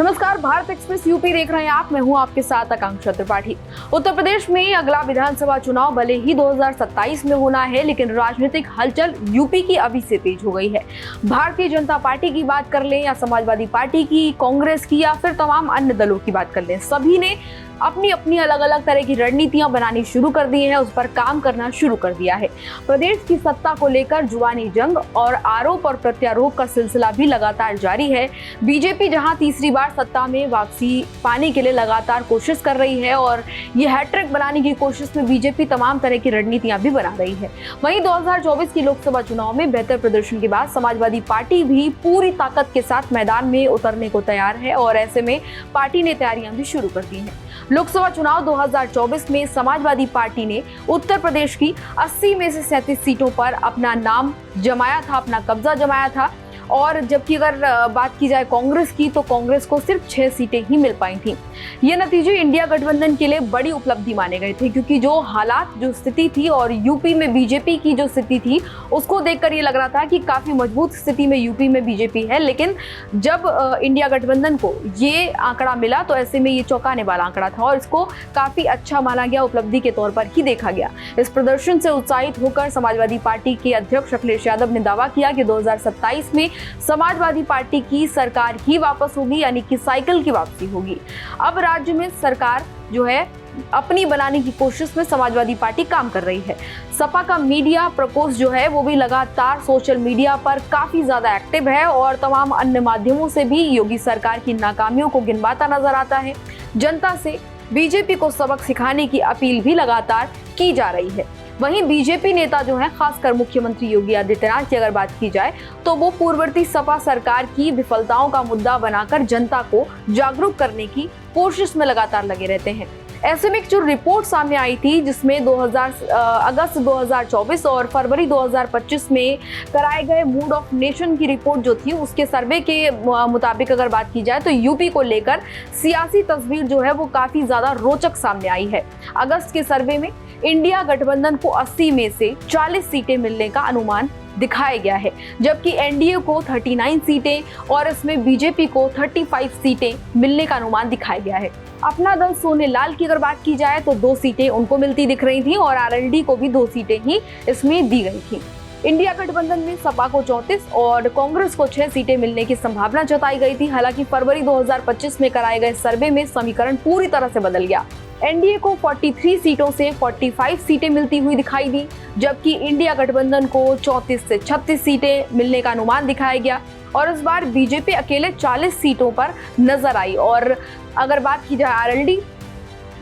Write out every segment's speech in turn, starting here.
नमस्कार, Bharat express UP देख रहे हैं आप। मैं हूं आपके साथ आकांक्षा त्रिपाठी। उत्तर प्रदेश में अगला विधानसभा चुनाव भले ही 2027 में होना है, लेकिन राजनीतिक हलचल यूपी की अभी से तेज हो गई है। भारतीय जनता पार्टी की बात कर लें या समाजवादी पार्टी की, कांग्रेस की या फिर तमाम अन्य दलों की बात कर लें, सभी ने अपनी अपनी अलग अलग तरह की रणनीतियां बनानी शुरू कर दी है, उस पर काम करना शुरू कर दिया है। प्रदेश की सत्ता को लेकर जुबानी जंग और आरोप और प्रत्यारोप का सिलसिला भी लगातार जारी है। बीजेपी जहां तीसरी बार सत्ता में वापसी पाने के लिए लगातार कोशिश कर रही है और ये हैट्रिक बनाने की कोशिश में बीजेपी तमाम तरह की रणनीतियां भी बना रही है। वहीं 2024 की लोकसभा चुनाव में बेहतर प्रदर्शन के बाद समाजवादी पार्टी भी पूरी ताकत के साथ मैदान में उतरने को तैयार है और ऐसे में पार्टी ने तैयारियां भी शुरू कर दी हैं। लोकसभा चुनाव 2024 में समाजवादी पार्टी ने उत्तर प्रदेश की 80 में से 37 सीटों पर अपना नाम जमाया था, अपना कब्जा जमाया था। और जबकि अगर बात की जाए कांग्रेस की, तो कांग्रेस को सिर्फ 6 सीटें ही मिल पाई थी। ये नतीजे इंडिया गठबंधन के लिए बड़ी उपलब्धि माने गए थे, क्योंकि जो हालात, जो स्थिति थी और यूपी में बीजेपी की जो स्थिति थी, उसको देखकर ये लग रहा था कि काफी मजबूत स्थिति में यूपी में बीजेपी है। लेकिन जब इंडिया गठबंधन को ये आंकड़ा मिला, तो ऐसे में ये चौंकाने वाला आंकड़ा था और इसको काफी अच्छा माना गया, उपलब्धि के तौर पर ही देखा गया। इस प्रदर्शन से उत्साहित होकर समाजवादी पार्टी के अध्यक्ष अखिलेश यादव ने दावा किया कि 2027 में समाजवादी पार्टी की सरकार ही वापस होगी, यानी कि साइकिल की वापसी होगी। अब राज्य में सरकार जो है अपनी बनाने की कोशिश में समाजवादी पार्टी काम कर रही है। सपा का मीडिया प्रकोष्ठ जो है वो भी लगातार सोशल मीडिया पर काफी ज्यादा एक्टिव है और तमाम अन्य माध्यमों से भी योगी सरकार की नाकामियों को गिनवाता नजर आता है। जनता से बीजेपी को सबक सिखाने की अपील भी लगातार की जा रही है। वहीं बीजेपी नेता जो हैं, खासकर मुख्यमंत्री योगी आदित्यनाथ की अगर बात की जाए, तो वो पूर्ववर्ती सपा सरकार की विफलताओं का मुद्दा बनाकर जनता को जागरूक करने की कोशिश में लगातार लगे रहते हैं। ऐसे में एक जो रिपोर्ट सामने आई थी, जिसमें अगस्त 2024 और फरवरी 2025 में कराए गए मूड ऑफ नेशन की रिपोर्ट जो थी, उसके सर्वे के मुताबिक अगर बात की जाए, तो यूपी को लेकर सियासी तस्वीर जो है वो काफी ज्यादा रोचक सामने आई है। अगस्त के सर्वे में इंडिया गठबंधन को 80 में से 40 सीटें मिलने का अनुमान दिखाया गया है, जबकि एनडीए को 39 सीटें और इसमें बीजेपी को 35 सीटें मिलने का अनुमान दिखाया गया है। अपना दल सोनेलाल की अगर बात की जाए, तो 2 सीटें उनको मिलती दिख रही थी और आरएलडी को भी 2 सीटें ही इसमें दी गई थी। इंडिया गठबंधन में सपा को 34 और कांग्रेस को 6 सीटें मिलने की संभावना जताई गई थी। हालांकि फरवरी 2025 में कराए गए सर्वे में समीकरण पूरी तरह से बदल गया। एनडीए को 43 सीटों से 45 सीटें मिलती हुई दिखाई दी, जबकि इंडिया गठबंधन को 34 से 36 सीटें मिलने का अनुमान दिखाया गया और इस बार बीजेपी अकेले 40 सीटों पर नजर आई। और अगर बात की जाए आरएलडी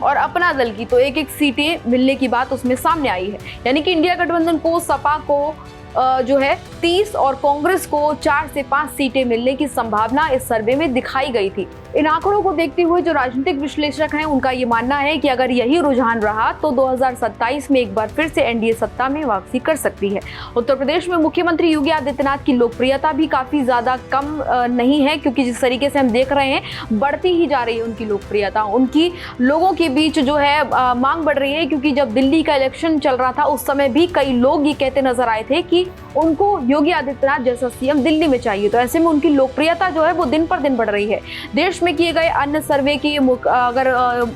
और अपना दल की, तो एक सीटें मिलने की बात उसमें सामने आई है। यानी कि इंडिया गठबंधन को, सपा को जो है 30 और कांग्रेस को 4 से 5 सीटें मिलने की संभावना इस सर्वे में दिखाई गई थी। इन आंकड़ों को देखते हुए जो राजनीतिक विश्लेषक हैं, उनका ये मानना है कि अगर यही रुझान रहा तो 2027 में एक बार फिर से एनडीए सत्ता में वापसी कर सकती है। उत्तर प्रदेश में मुख्यमंत्री योगी आदित्यनाथ की लोकप्रियता भी काफी ज्यादा कम नहीं है, क्योंकि जिस तरीके से हम देख रहे हैं बढ़ती ही जा रही है उनकी लोकप्रियता। उनकी लोगों के बीच जो है मांग बढ़ रही है, क्योंकि जब दिल्ली का इलेक्शन चल रहा था उस समय भी कई लोग ये कहते नजर आए थे कि उनको योगी आदित्यनाथ जैसा सीएम दिल्ली में चाहिए। तो ऐसे में उनकी लोकप्रियता जो है वो दिन पर दिन बढ़ रही है। देश में किए गए अन्य सर्वे की अगर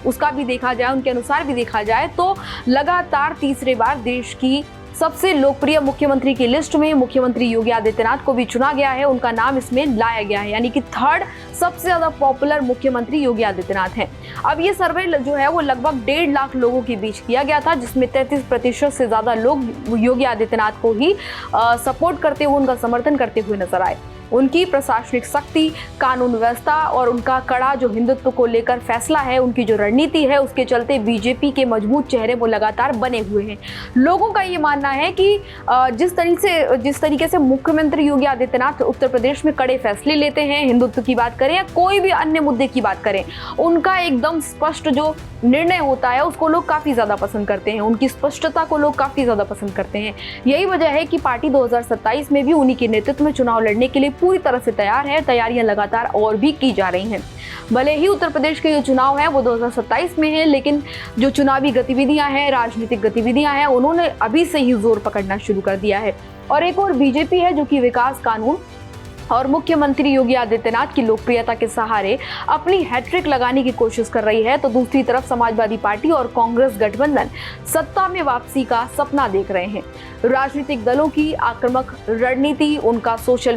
उसका भी देखा जाए, उनके अनुसार भी देखा जाए, तो लगातार तीसरी बार देश की सबसे लोकप्रिय मुख्यमंत्री की लिस्ट में मुख्यमंत्री योगी आदित्यनाथ को भी चुना गया है, उनका नाम इसमें लाया गया है। यानी कि 3rd सबसे ज्यादा पॉपुलर मुख्यमंत्री योगी आदित्यनाथ हैं। अब ये सर्वे जो है वो लगभग 1.5 लाख लोगों के बीच किया गया था, जिसमें 33% से ज्यादा लोग योगी आदित्यनाथ को ही सपोर्ट करते हुए, उनका समर्थन करते हुए नजर आए। उनकी प्रशासनिक शक्ति, कानून व्यवस्था और उनका कड़ा जो हिंदुत्व को लेकर फैसला है, उनकी जो रणनीति है, उसके चलते बीजेपी के मजबूत चेहरे वो लगातार बने हुए हैं। लोगों का ये मानना है कि जिस तरीके से मुख्यमंत्री योगी आदित्यनाथ उत्तर प्रदेश में कड़े फैसले लेते हैं, हिंदुत्व की बात करें या कोई भी अन्य मुद्दे की बात करें, उनका एकदम स्पष्ट जो निर्णय होता है उसको लोग काफी ज्यादा पसंद करते हैं, उनकी स्पष्टता को लोग काफी ज्यादा पसंद करते हैं। यही वजह है कि पार्टी 2027 में भी उन्हीं के नेतृत्व में चुनाव लड़ने के लिए पूरी तरह से तैयार है। तैयारियां लगातार और भी की जा रही हैं। भले ही उत्तर प्रदेश के जो चुनाव है वो 2027 में है, लेकिन जो चुनावी गतिविधियां हैं, राजनीतिक गतिविधियां हैं, उन्होंने अभी से ही जोर पकड़ना शुरू कर दिया है। और एक और बीजेपी है जो कि विकास, कानून और मुख्यमंत्री योगी आदित्यनाथ की लोकप्रियता के सहारे अपनी हैट्रिक लगाने की कोशिश कर रही है, तो दूसरी तरफ समाजवादी पार्टी और कांग्रेस गठबंधन सत्ता में वापसी का सपना देख रहे हैं। राजनीतिक दलों की आक्रामक रणनीति, उनका सोशल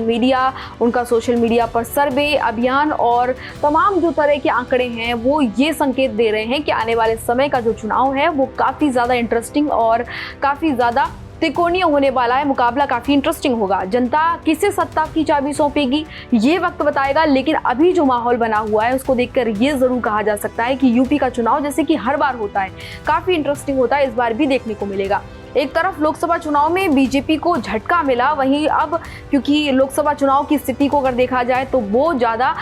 मीडिया पर सर्वे अभियान और तमाम जो तरह के आंकड़े हैं वो ये संकेत दे रहे हैं कि आने वाले समय का जो चुनाव है वो काफ़ी ज़्यादा इंटरेस्टिंग और काफ़ी ज़्यादा त्रिकोणीय होने वाला है। मुकाबला काफ़ी इंटरेस्टिंग होगा। जनता किसे सत्ता की चाबी सौंपेगी ये वक्त बताएगा, लेकिन अभी जो माहौल बना हुआ है उसको देखकर ये ज़रूर कहा जा सकता है कि यूपी का चुनाव जैसे कि हर बार होता है काफ़ी इंटरेस्टिंग होता है, इस बार भी देखने को मिलेगा। एक तरफ लोकसभा चुनाव में बीजेपी को झटका मिला, वहीं अब क्योंकि लोकसभा चुनाव की स्थिति को अगर देखा जाए तो वो ज़्यादा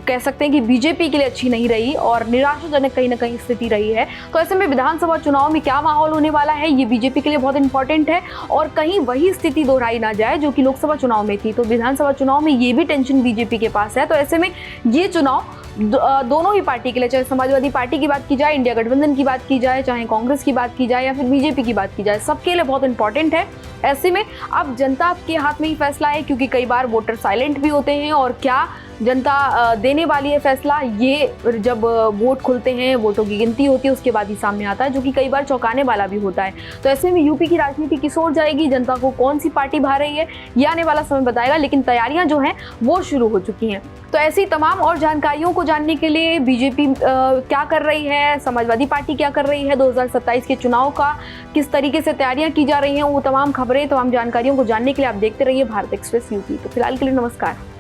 कह सकते हैं कि बीजेपी के लिए अच्छी नहीं रही और निराशाजनक कहीं ना कहीं स्थिति रही है। तो ऐसे में विधानसभा चुनाव में क्या माहौल होने वाला है ये बीजेपी के लिए बहुत इंपॉर्टेंट है और कहीं वही स्थिति दोहराई ना जाए जो कि लोकसभा चुनाव में थी। तो विधानसभा चुनाव में ये भी टेंशन बीजेपी के पास है। तो ऐसे में ये चुनाव दोनों ही पार्टी के लिए, चाहे समाजवादी पार्टी की बात की जाए, इंडिया गठबंधन की बात की जाए, चाहे कांग्रेस की बात की जाए या फिर बीजेपी की बात की जाए, सबके लिए बहुत इंपॉर्टेंट है। ऐसे में अब जनता के हाथ में ही फैसला है, क्योंकि कई बार वोटर साइलेंट भी होते हैं और क्या जनता देने वाली है फैसला ये जब वोट खुलते हैं, वोटों की गिनती होती है उसके बाद ही सामने आता है, जो कि कई बार चौंकाने वाला भी होता है। तो ऐसे में यूपी की राजनीति किस ओर जाएगी, जनता को कौन सी पार्टी भा रही है ये आने वाला समय बताएगा, लेकिन तैयारियां जो हैं वो शुरू हो चुकी हैं। तो ऐसी तमाम और जानकारियों को जानने के लिए बीजेपी क्या कर रही है, समाजवादी पार्टी क्या कर रही है, 2027 के चुनाव का किस तरीके से तैयारियां की जा रही हैं, वो तमाम खबरें, तमाम जानकारियों को जानने के लिए आप देखते रहिए भारत एक्सप्रेस यूपी। तो फिलहाल के लिए नमस्कार।